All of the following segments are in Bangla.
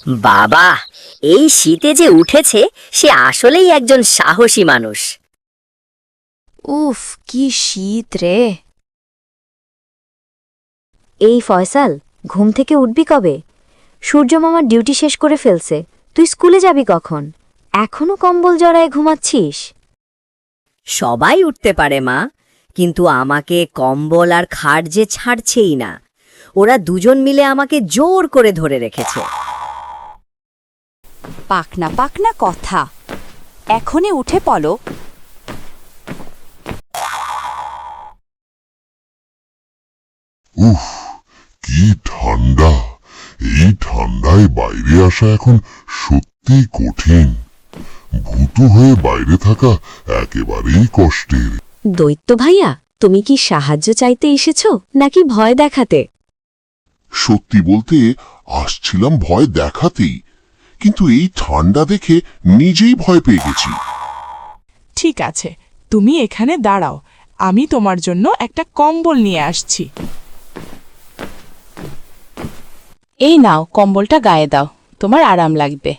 বাবা, এই শীতে যে উঠেছে সে আসলেই একজন সাহসী মানুষ। উফ, কি শীত রে। এই ফয়সাল, ঘুম থেকে উঠবি কবে? সূর্য মামার ডিউটি শেষ করে ফেলছে, তুই স্কুলে যাবি কখন? এখনো কম্বল জড়ায় ঘুমাচ্ছিস? সবাই উঠতে পারে মা, কিন্তু আমাকে কম্বল আর খাট যে ছাড়ছেই না। ওরা দুজন মিলে আমাকে জোর করে ধরে রেখেছে। পাকনা পাকনা কথা, এখনই উঠে পড়ো। উফ, কি ঠান্ডা! এই ঠান্ডায় বাইরে আসা এখন সত্যিই কঠিন। ভূতু হয়ে বাইরে থাকা একেবারেই কষ্টের। দৈত্য ভাইয়া, তুমি কি সাহায্য চাইতে এসেছো নাকি ভয় দেখাতে? সত্যি বলতে আসছিলাম ভয় দেখাতেই, কিন্তু এই ঠান্ডা দেখে নিজেই ভয় পেয়ে গেছি। ঠিক আছে, তুমি এখানে দাঁড়াও, আমি তোমার জন্য একটা কম্বল নিয়ে আসছি। এই নাও, কম্বলটা গায়ে দাও, তোমার আরাম লাগবে।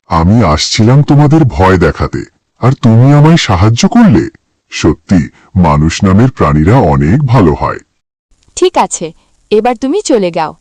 আমি আসছিলাম তোমাদের ভয় দেখাতে, আর তুমি আমায় সাহায্য করলে। সত্যি মানুষ নামের প্রাণীরা অনেক ভালো হয়। ঠিক আছে, এবার তুমি চলে যাও।